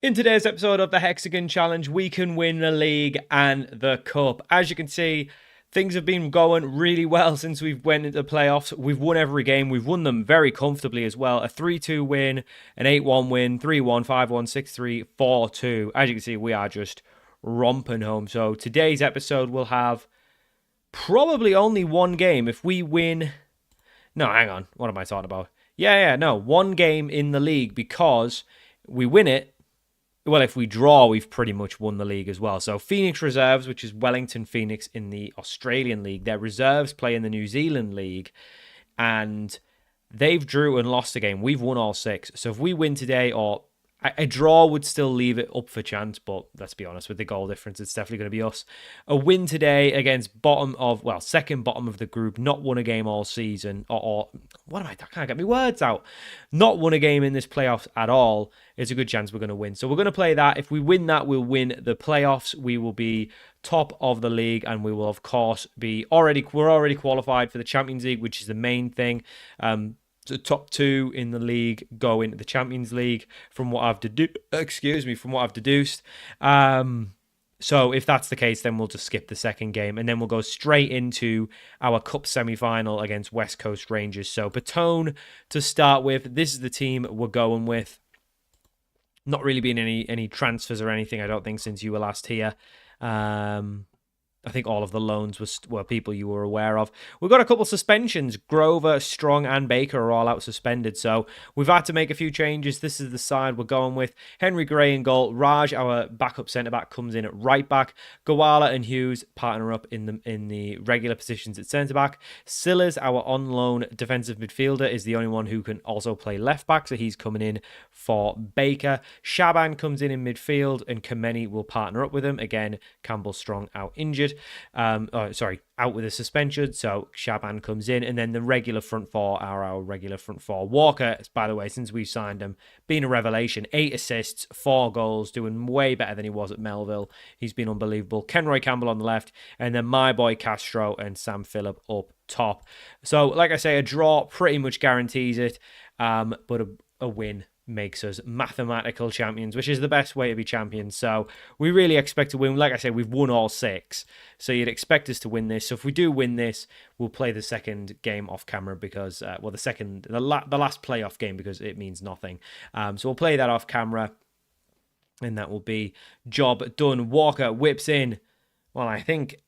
In today's episode of the Hexagon Challenge, we can win the league and the cup. As you can see, things have been going really well since we've went into the playoffs. We've won every game. We've won them very comfortably as well. A 3-2 win, an 8-1 win, 3-1, 5-1, 6-3, 4-2. As you can see, we are just romping home. So today's episode will have probably only one game. If we win... No, hang on. What am I talking about? No. One game in the league because we win it. Well, if we draw, we've pretty much won the league as well. So Phoenix Reserves, which is Wellington Phoenix in the Australian League, their reserves play in the New Zealand League, and they've drew and lost a game. We've won all 6. So if we win today, or a draw would still leave it up for chance, but let's be honest, with the goal difference, it's definitely going to be us. A win today against second bottom of the group, not won a game all season, or what am I can't get my words out. Not won a game in this playoffs at all. It's a good chance we're going to win. So we're going to play that. If we win that, we'll win the playoffs. We will be top of the league, and we will, of course, we're already qualified for the Champions League, which is the main thing. The top 2 in the league go into the Champions League from what I've deduced. So if that's the case, then we'll just skip the second game, and then we'll go straight into our cup semi-final against West Coast Rangers. So Patone to start with. This is the team we're going with. Not really been any transfers or anything, I don't think, since you were last here. I think all of the loans were people you were aware of. We've got a couple of suspensions. Grover, Strong, and Baker are all out suspended. So we've had to make a few changes. This is the side we're going with. Henry Gray in goal. Raj, our backup centre-back, comes in at right-back. Gawala and Hughes partner up in the regular positions at centre-back. Sillers, our on-loan defensive midfielder, is the only one who can also play left-back. So he's coming in for Baker. Shaban comes in midfield, and Kameni will partner up with him. Again, Campbell Strong out injured. Out with a suspension, so Shaban comes in, and then the regular front four are our regular front four. Walker, by the way, since we've signed him, been a revelation. 8 assists, 4 goals, doing way better than he was at Melville. He's been unbelievable. Kenroy Campbell on the left, and then my boy Castro and Sam Phillip up top. So, like I say, a draw pretty much guarantees it, but a win makes us mathematical champions, which is the best way to be champions. So we really expect to win. Like I said, we've won all 6, so you'd expect us to win this. So if we do win this, we'll play the second game off camera because, the last playoff game, because it means nothing. So we'll play that off camera, and that will be job done. Walker whips in. Well, I think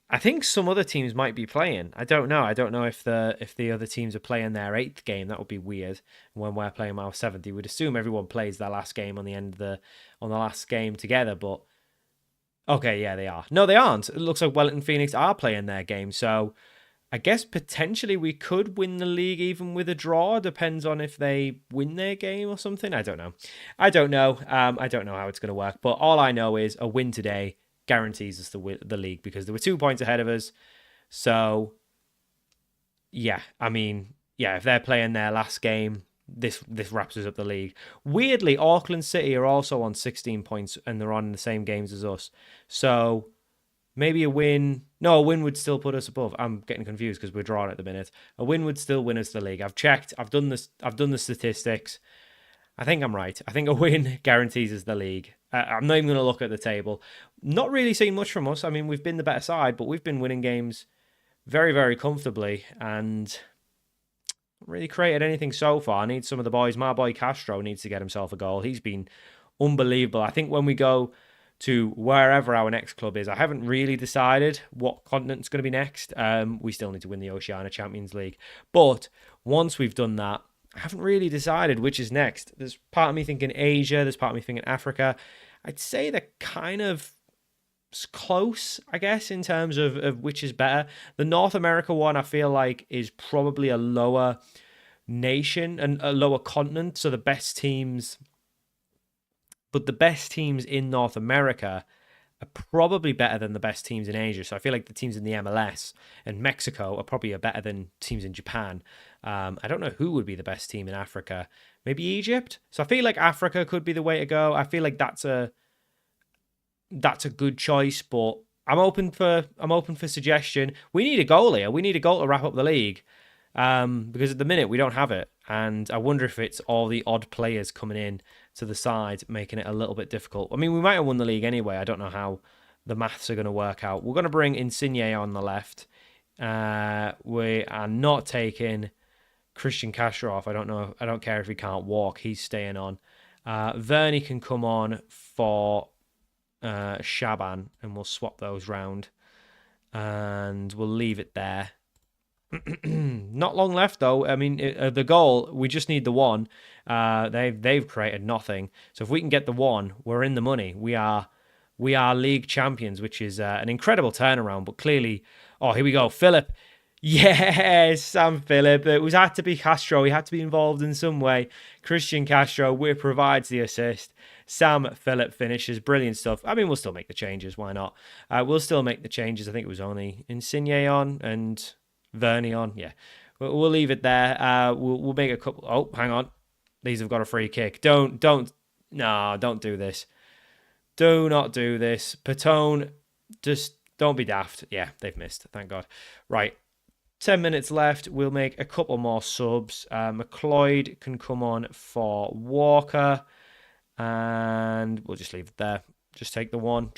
some other teams might be playing. I don't know. I don't know if the other teams are playing their 8th game. That would be weird. When we're playing our 7th, you would assume everyone plays their last game on the last game together. But okay, yeah, they are. No, they aren't. It looks like Wellington Phoenix are playing their game. So I guess potentially we could win the league even with a draw. Depends on if they win their game or something. I don't know. I don't know how it's going to work. But all I know is a win today guarantees us the league, because there were 2 points ahead of us. So yeah, if they're playing their last game, this wraps us up the league. Weirdly, Auckland City are also on 16 points, and they're on the same games as us. So maybe a win would still put us above. I'm getting confused because we're drawing at the minute. A win would still win us the league. I've checked. I've done the statistics. I think I'm right. I think a win guarantees us the league. I'm not even going to look at the table. Not really seen much from us. I mean, we've been the better side, but we've been winning games very, very comfortably, and not really created anything so far. I need some of the boys. My boy Castro needs to get himself a goal. He's been unbelievable. I think when we go to wherever our next club is, I haven't really decided what continent's going to be next. We still need to win the Oceania Champions League. But once we've done that, I haven't really decided which is next. There's part of me thinking Asia. There's part of me thinking Africa. I'd say they're kind of close, I guess, in terms of which is better. The North America one, I feel like, is probably a lower nation and a lower continent. So the best teams in North America are probably better than the best teams in Asia. So I feel like the teams in the MLS and Mexico are probably better than teams in Japan. I don't know who would be the best team in Africa. Maybe Egypt. So I feel like Africa could be the way to go. I feel like that's a good choice, but I'm open for suggestion. We need a goal here. We need a goal to wrap up the league. Because at the minute we don't have it. And I wonder if it's all the odd players coming in to the side, making it a little bit difficult. I mean, we might have won the league anyway. I don't know how the maths are going to work out. We're going to bring Insigne on the left. We are not taking Christian Castro off. I don't know. I don't care if he can't walk. He's staying on. Vernie can come on for Shaban, and we'll swap those round. And we'll leave it there. Not long left though. I mean, the goal, we just need the one. They've created nothing. So if we can get the one, we're in the money. We are league champions, which is an incredible turnaround. But clearly, oh, here we go, Philip. Yes, Sam Philip. It had to be Castro. He had to be involved in some way. Christian Castro provides the assist. Sam Philip finishes. Brilliant stuff. I mean, we'll still make the changes. Why not? We'll still make the changes. I think it was only Insigne on and Vernie on. Yeah, we'll leave it there. We'll make a couple. Oh, hang on. These have got a free kick. Don't do this. Do not do this. Patone, just don't be daft. Yeah, they've missed. Thank God. Right. 10 minutes left. We'll make a couple more subs. McLeod can come on for Walker. And we'll just leave it there. Just take the one.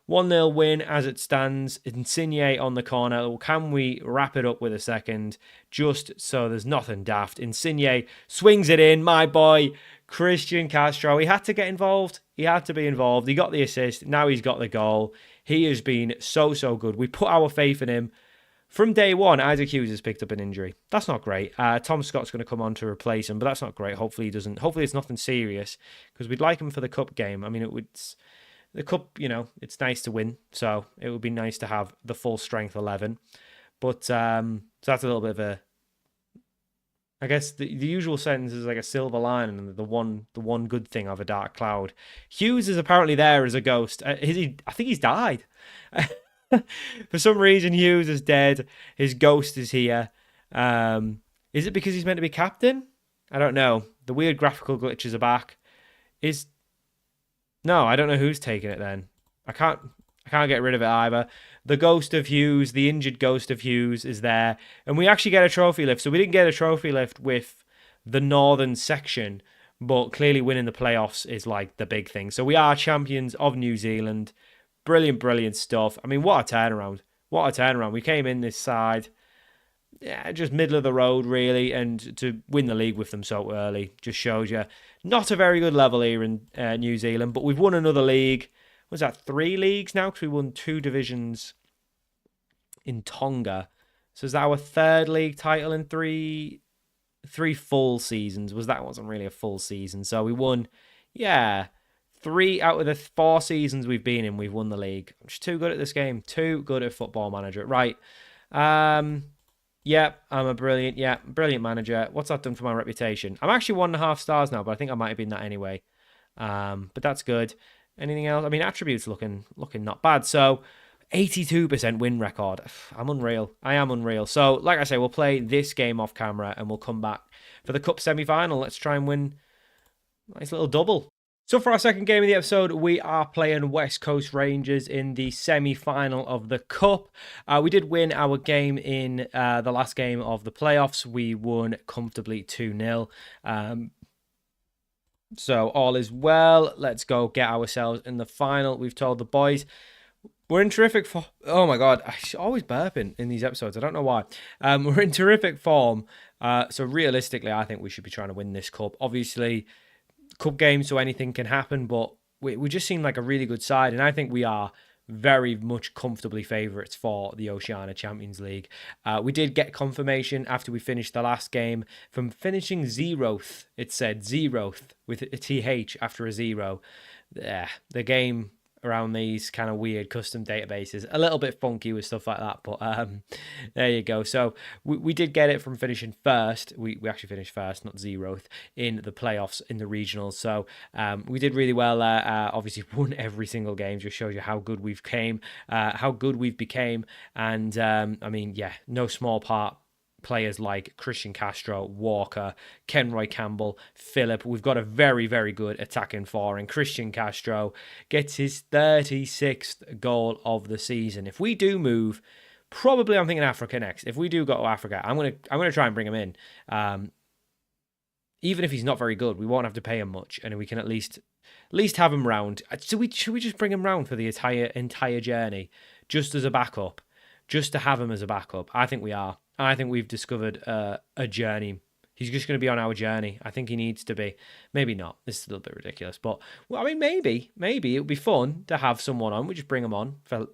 1-0 win as it stands. Insigne on the corner. Can we wrap it up with a second? Just so there's nothing daft. Insigne swings it in. My boy, Christian Castro. He had to get involved. He had to be involved. He got the assist. Now he's got the goal. He has been so good. We put our faith in him. From day one, Isaac Hughes has picked up an injury. That's not great. Tom Scott's going to come on to replace him, but that's not great. Hopefully he doesn't. Hopefully it's nothing serious, because we'd like him for the cup game. I mean, the cup, it's nice to win, so it would be nice to have the full strength 11. But so that's a little bit of a, I guess the usual sentence is like a silver lining, and the one good thing of a dark cloud. Hughes is apparently there as a ghost. I think he's died. For some reason, Hughes is dead. His ghost is here. Is it because he's meant to be captain? I don't know. The weird graphical glitches are back. No, I don't know who's taking it then. I can't get rid of it either. The ghost of Hughes, the injured ghost of Hughes is there. And we actually get a trophy lift. So we didn't get a trophy lift with the northern section, but clearly winning the playoffs is like the big thing. So we are champions of New Zealand. Brilliant stuff. I mean, what a turnaround. We came in this side, just middle of the road, really, and to win the league with them so early just shows you not a very good level here in New Zealand, but we've won another league. Was that 3 leagues now? Because we won 2 divisions in Tonga. So is that our 3rd league title in 3 full seasons? That wasn't really a full season. So we won, 3 out of the 4 seasons we've been in, we've won the league. I'm just too good at this game. Too good at Football Manager. Right. I'm a brilliant manager. What's that done for my reputation? I'm actually 1.5 stars now, but I think I might have been that anyway. But that's good. Anything else? I mean, attributes looking not bad. So 82% win record. I'm unreal. I am unreal. So, like I say, we'll play this game off camera and we'll come back for the Cup semi-final. Let's try and win a nice little double. So for our second game of the episode, we are playing West Coast Rangers in the semi-final of the Cup. We did win our game in the last game of the playoffs. We won comfortably 2-0. So all is well. Let's go get ourselves in the final. We've told the boys we're in terrific form. Oh my God, I always burping in these episodes. I don't know why. We're in terrific form. So realistically, I think we should be trying to win this Cup. Obviously, Cup game, so anything can happen, but we just seem like a really good side, and I think we are very much comfortably favourites for the Oceania Champions League. We did get confirmation after we finished the last game from finishing 0th. It said 0th with a TH after a 0. The game around these kind of weird custom databases, a little bit funky with stuff like that, but there you go. So we did get it from finishing first. We actually finished first, not 0th, in the playoffs in the regionals. So we did really well there. Obviously won every single game. Just shows you how good we've became, and I mean, no small part players like Christian Castro, Walker, Kenroy Campbell, Philip. We've got a very, very good attacking four, and Christian Castro gets his 36th goal of the season. If we do move, probably I'm thinking Africa next. If we do go to Africa, I'm gonna try and bring him in. even if he's not very good, we won't have to pay him much, and we can at least have him round. Should we just bring him round for the entire journey, just as a backup, just to have him as a backup? I think we are. I think we've discovered a journey. He's just going to be on our journey. I think he needs to be. Maybe not. This is a little bit ridiculous, but well, I mean, maybe it would be fun to have someone on. We just bring him on for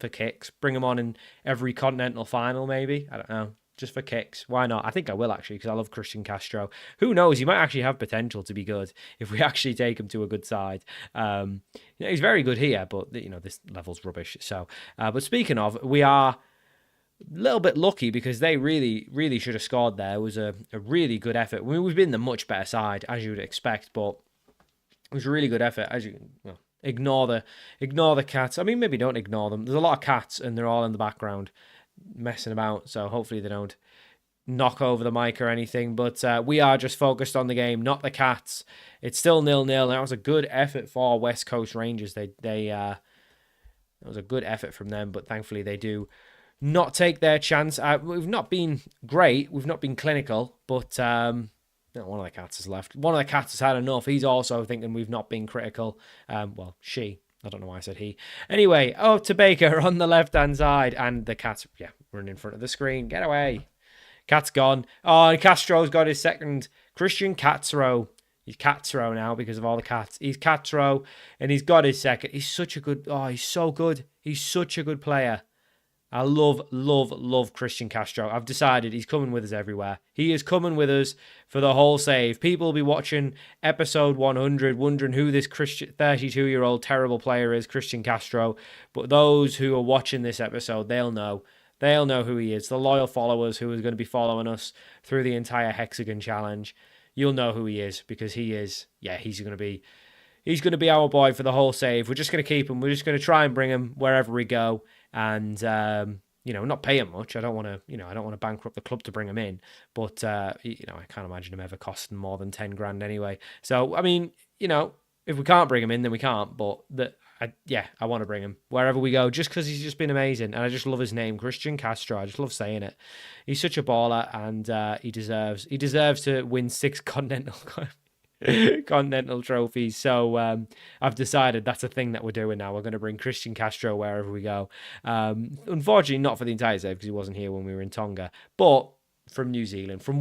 kicks. Bring him on in every continental final, maybe. I don't know. Just for kicks. Why not? I think I will, actually, because I love Christian Castro. Who knows? He might actually have potential to be good if we actually take him to a good side. He's very good here, but this level's rubbish. So, but speaking of, we are a little bit lucky because they really, really should have scored there. It was a really good effort. We've been the much better side, as you would expect, but it was a really good effort. As you ignore the cats. I mean, maybe don't ignore them. There's a lot of cats, and they're all in the background messing about, so hopefully they don't knock over the mic or anything, but we are just focused on the game, not the cats. It's still 0-0. That was a good effort for West Coast Rangers. That was a good effort from them, but thankfully they do not take their chance. We've not been great, we've not been clinical, but one of the cats has left. One of the cats has had enough. He's also thinking we've not been critical. She. I don't know why I said he. Anyway, to Baker on the left-hand side. And the cat's, running in front of the screen. Get away. Cat's gone. Oh, and Castro's got his second. Christian Castro. He's Castro now because of all the cats. He's Castro, and he's got his second. He's such a good... Oh, he's so good. He's such a good player. I love Christian Castro. I've decided he's coming with us everywhere. He is coming with us for the whole save. People will be watching episode 100, wondering who this 32-year-old terrible player is, Christian Castro. But those who are watching this episode, they'll know. They'll know who he is. The loyal followers who are going to be following us through the entire Hexagon Challenge, you'll know who he is, because he is, he's going to be our boy for the whole save. We're just going to keep him. We're just going to try and bring him wherever we go. And not pay him much. I don't want to bankrupt the club to bring him in, but I can't imagine him ever costing more than 10 grand anyway. So I mean, if we can't bring him in, then we can't. But I want to bring him wherever we go, just because he's just been amazing, and I just love his name, Christian Castro. I just love saying it. He's such a baller, and he deserves to win 6 continental trophies. So I've decided that's a thing that we're doing now. We're going to bring Christian Castro wherever we go. Unfortunately, not for the entire save, because he wasn't here when we were in Tonga, but from New Zealand, from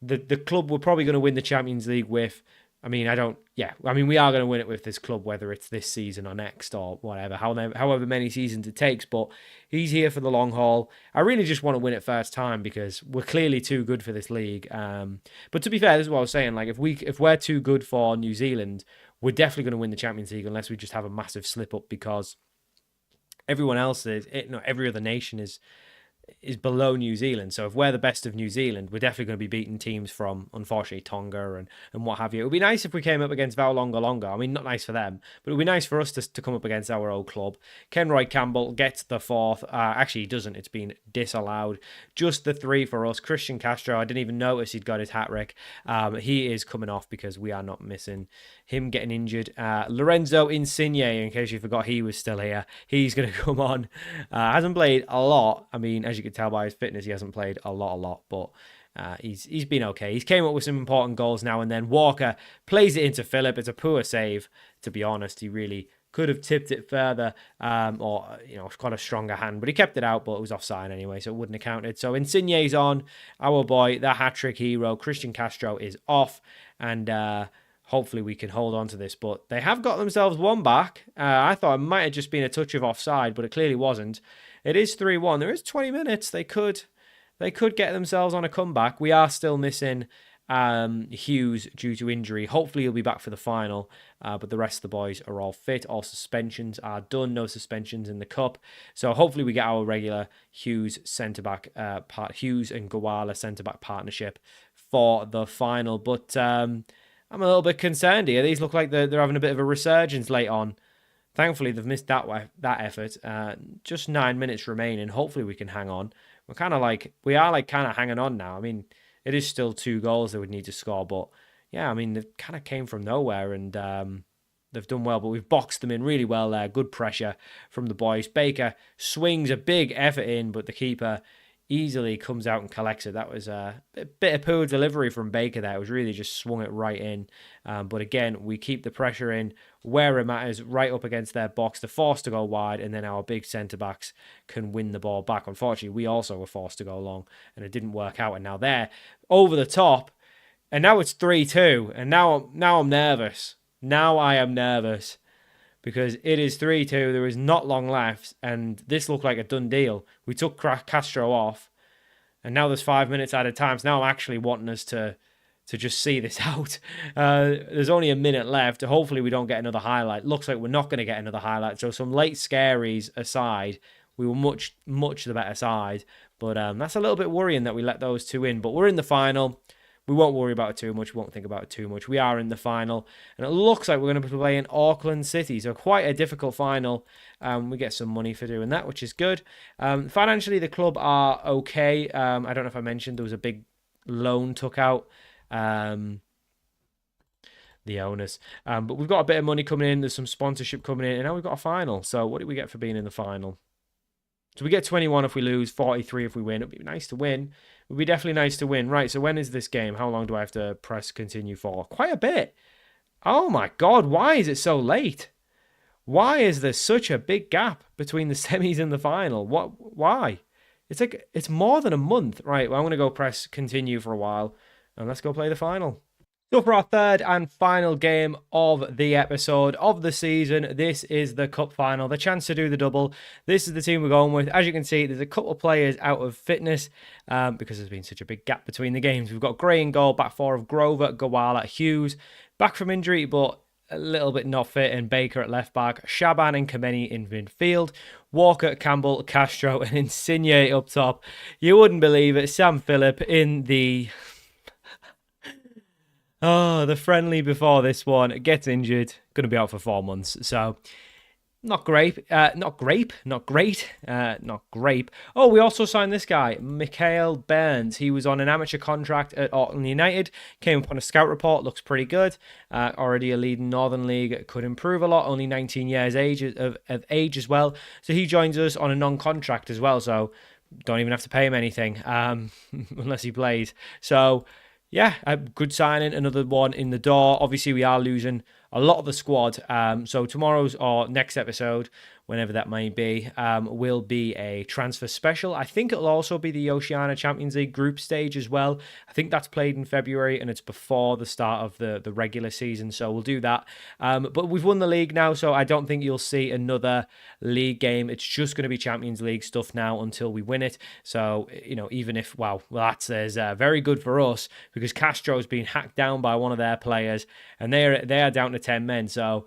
the club we're probably going to win the Champions League with. we are going to win it with this club, whether it's this season or next or whatever, however many seasons it takes. But he's here for the long haul. I really just want to win it first time, because we're clearly too good for this league. But to be fair, this is what I was saying. Like, if we're too good for New Zealand, we're definitely going to win the Champions League, unless we just have a massive slip up, because everyone else every other nation is below New Zealand. So if we're the best of New Zealand, we're definitely going to be beating teams from, unfortunately, Tonga and what have you. It would be nice if we came up against Vaulonga. I mean, not nice for them, but it would be nice for us to come up against our old club. Kenroy Campbell gets the 4th. Actually, he doesn't. It's been disallowed. Just the 3 for us. Christian Castro, I didn't even notice he'd got his hat-trick. He is coming off because we are not missing him getting injured. Lorenzo Insigne, in case you forgot he was still here, he's going to come on. Hasn't played a lot. I mean, as you can tell by his fitness, he hasn't played a lot, but he's been okay. He's came up with some important goals now and then. Walker plays it into Phillip. It's a poor save, to be honest. He really could have tipped it further, or got a stronger hand, but he kept it out, but it was offside anyway, so it wouldn't have counted. So Insigne's on, our boy, the hat-trick hero. Christian Castro is off, and hopefully we can hold on to this, but they have got themselves one back. I thought it might have just been a touch of offside, but it clearly wasn't. It is 3-1. There is 20 minutes. They could get themselves on a comeback. We are still missing Hughes due to injury. Hopefully he'll be back for the final, but the rest of the boys are all fit. All suspensions are done. No suspensions in the cup. So hopefully we get our regular Hughes centre-back, Hughes and Gawala centre-back partnership for the final. But I'm a little bit concerned here. These look like they're having a bit of a resurgence late on. Thankfully, they've missed that effort. Just 9 minutes remaining. Hopefully, we can hang on. We are hanging on now. I mean, it is still 2 goals they would need to score, but yeah, I mean, they kind of came from nowhere, and they've done well, but we've boxed them in really well there. Good pressure from the boys. Baker swings a big effort in, but the keeper, easily comes out and collects it. That was a bit of poor delivery from Baker there. It was really just swung it right in. But again, we keep the pressure in where it matters, right up against their box. They're forced to go wide, and then our big centre-backs can win the ball back. Unfortunately, we also were forced to go long, and it didn't work out. And now they're over the top, and now it's 3-2. And now I'm nervous. Now I am nervous. Because it is 3-2, there is not long left, and this looked like a done deal. We took Castro off, and now there's 5 minutes at a time. So now I'm actually wanting us to just see this out. There's only a minute left. Hopefully we don't get another highlight. Looks like we're not going to get another highlight. So some late scaries aside, we were much the better side. But that's a little bit worrying that we let those two in. But we're in the final. We won't worry about it too much. We won't think about it too much. We are in the final. And it looks like we're going to be playing Auckland City. So quite a difficult final. We get some money for doing that, which is good. Financially, the club are okay. I don't know if I mentioned there was a big loan took out. The owners. But we've got a bit of money coming in. There's some sponsorship coming in. And now we've got a final. So what did we get for being in the final? So we get 21 if we lose, 43 if we win. It would be nice to win. It would be definitely nice to win. Right, so when is this game? How long do I have to press continue for? Quite a bit. Oh my God, why is it so late? Why is there such a big gap between the semis and the final? Why? It's more than a month. Right, well, I'm going to go press continue for a while, and let's go play the final. So for our third and final game of the episode of the season, this is the cup final, the chance to do the double. This is the team we're going with. As you can see, there's a couple of players out of fitness because there's been such a big gap between the games. We've got Gray in goal, back four of Grover, Gawala, Hughes, back from injury, but a little bit not fit, and Baker at left back, Shaban and Kameni in midfield, Walker, Campbell, Castro, and Insigne up top. You wouldn't believe it, Sam Phillip in the... Oh, the friendly before this one gets injured. Going to be out for 4 months. So, not great. Not great. Oh, we also signed this guy, Mikhail Burns. He was on an amateur contract at Auckland United. Came up on a scout report. Looks pretty good. Already a lead in Northern League. Could improve a lot. Only 19 years of age as well. So he joins us on a non-contract as well. So don't even have to pay him anything unless he plays. So... yeah, a good signing, another one in the door. Obviously, we are losing a lot of the squad. So tomorrow's or next episode, whenever that may be, will be a transfer special. I think it'll also be the Oceania Champions League group stage as well. I think that's played in February and it's before the start of the regular season. So we'll do that. But we've won the league now, so I don't think you'll see another league game. It's just going to be Champions League stuff now until we win it. So, you know, even if, well, that says very good for us because Castro's been hacked down by one of their players and they are down to 10 men. So,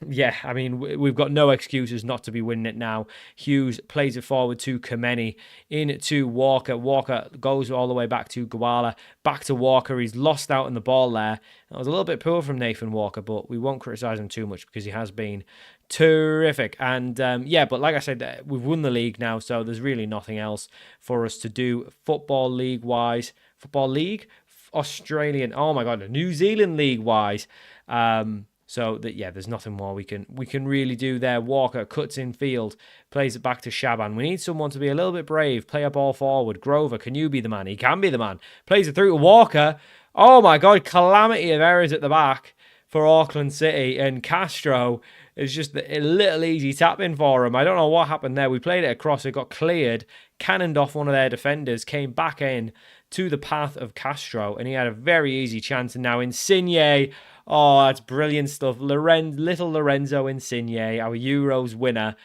yeah, I mean, we've got no excuses not to be winning it now. Hughes plays it forward to Kameni, in to Walker. Walker goes all the way back to Gawala, back to Walker. He's lost out on the ball there. That was a little bit poor from Nathan Walker, but we won't criticise him too much because he has been terrific. And yeah, but like I said, we've won the league now, so there's really nothing else for us to do Football League-wise. Football League? Australian, oh my God, New Zealand League-wise. So that yeah, there's nothing more we can really do there. Walker cuts in field, plays it back to Shaban. We need someone to be a little bit brave, play a ball forward. Grover, can you be the man? He can be the man. Plays it through to Walker. Oh my God, calamity of errors at the back for Auckland City, and Castro is just a little easy tap in for him. I don't know what happened there. We played it across, it got cleared, cannoned off one of their defenders, came back in to the path of Castro, and he had a very easy chance. And now Insigne. Oh, that's brilliant stuff. Little Lorenzo Insigne, our Euros winner,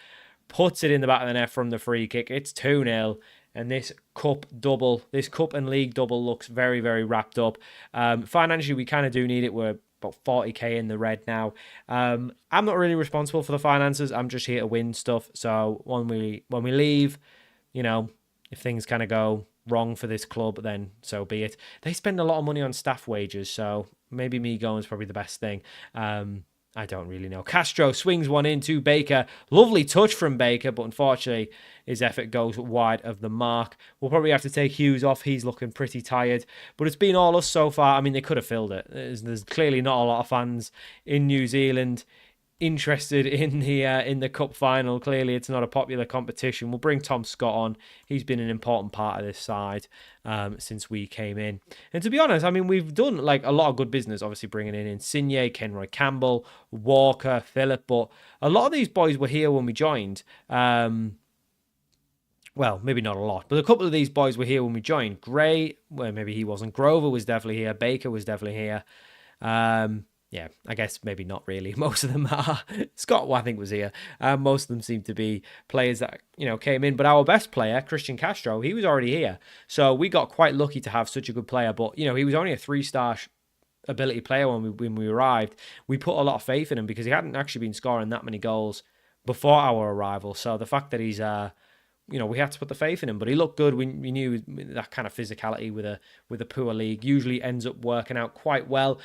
puts it in the back of the net from the free kick. It's 2-0. And this cup and league double looks very, very wrapped up. Financially, we kind of do need it. We're about 40k in the red now. I'm not really responsible for the finances. I'm just here to win stuff. So when we leave, you know, if things kind of go wrong for this club, then so be it. They spend a lot of money on staff wages, so maybe me going is probably the best thing. I don't really know. Castro swings one in to Baker. Lovely touch from Baker, but unfortunately his effort goes wide of the mark. We'll probably have to take Hughes off. He's looking pretty tired, but it's been all us so far. I mean, they could have filled it. There's clearly not a lot of fans in New Zealand. interested in the cup final. Clearly, it's not a popular competition. We'll bring Tom Scott on. He's been an important part of this side since we came in. And to be honest, I mean, we've done like a lot of good business. Obviously, bringing in Insigne, Kenroy Campbell, Walker, Phillip, but a lot of these boys were here when we joined. Well, maybe not a lot, but a couple of these boys were here when we joined. Gray, well, maybe he wasn't. Grover was definitely here. Baker was definitely here. Yeah, I guess maybe not really. Most of them are. Scott, I think, was here. Most of them seem to be players that, came in. But our best player, Christian Castro, he was already here. So we got quite lucky to have such a good player. But, he was only a 3-star ability player when we arrived. We put a lot of faith in him because he hadn't actually been scoring that many goals before our arrival. So the fact that he's... we had to put the faith in him, but he looked good. We knew that kind of physicality with a poor league usually ends up working out quite well.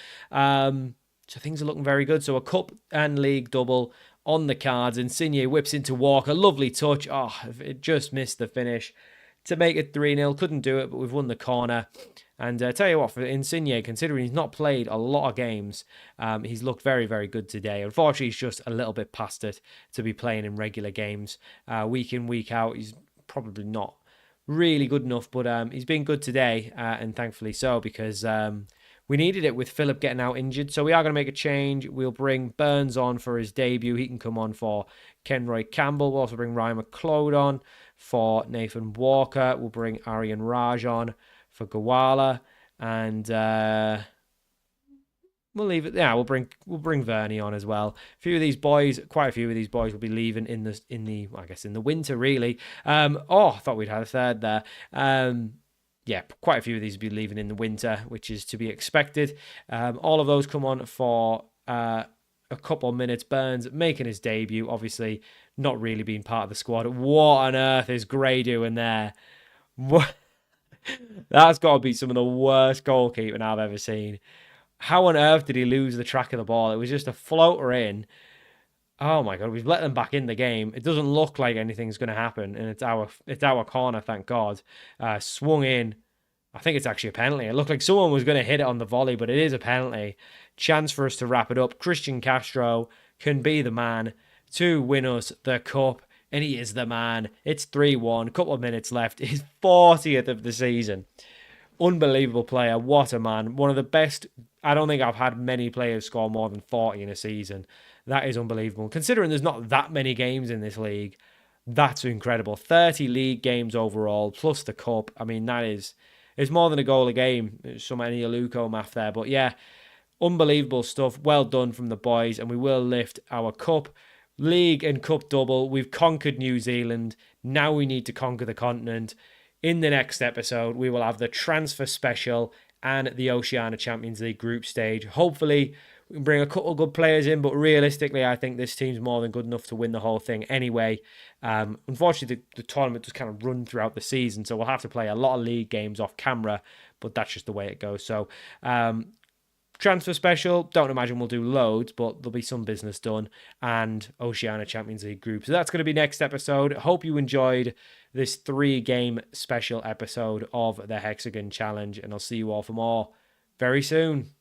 So things are looking very good. So a cup and league double on the cards. Insigne whips into Walker. Lovely touch. Oh, it just missed the finish to make it 3-0. Couldn't do it, but we've won the corner. And tell you what, for Insigne, considering he's not played a lot of games, he's looked very, very good today. Unfortunately, he's just a little bit past it to be playing in regular games. Week in, week out, he's probably not really good enough, but he's been good today, and thankfully so, because we needed it with Phillip getting out injured. So we are going to make a change. We'll bring Burns on for his debut. He can come on for Kenroy Campbell. We'll also bring Ryan McLeod on for Nathan Walker. We'll bring Aryan Raj on for Gawala, and we'll leave it. Yeah, we'll bring Verney on as well. Quite a few of these boys will be leaving in the winter really. I thought we'd had a third there. Yeah, quite a few of these will be leaving in the winter, which is to be expected. All of those come on for a couple of minutes. Burns making his debut, obviously not really being part of the squad. What on earth is Gray doing there? What? That's got to be some of the worst goalkeeping I've ever seen. How on earth did he lose the track of the ball? It was just a floater in. Oh my God, we've let them back in the game. It doesn't look like anything's going to happen, and it's our corner, thank God. Swung in. I think it's actually a penalty. It looked like someone was going to hit it on the volley, but it is a penalty. Chance for us to wrap it up. Christian Castro can be the man to win us the cup, and he is the man. It's 3-1, couple of minutes left. His 40th of the season. Unbelievable player. What a man. One of the best. I don't think I've had many players score more than 40 in a season. That is unbelievable. Considering there's not that many games in this league, that's incredible. 30 league games overall, plus the cup. I mean, it's more than a goal a game. There's some Enialuko math there. But yeah, unbelievable stuff. Well done from the boys. And we will lift our cup. League and cup double. We've conquered New Zealand. Now we need to conquer the continent. In the next episode, we will have the transfer special and the Oceania Champions League group stage. Hopefully, we can bring a couple of good players in, but realistically, I think this team's more than good enough to win the whole thing anyway. Unfortunately, the tournament does kind of run throughout the season, so we'll have to play a lot of league games off camera, but that's just the way it goes. So, transfer special, don't imagine we'll do loads, but there'll be some business done, and Oceania Champions League group. So that's going to be next episode. Hope you enjoyed this 3-game special episode of the Hexagon Challenge, and I'll see you all for more very soon.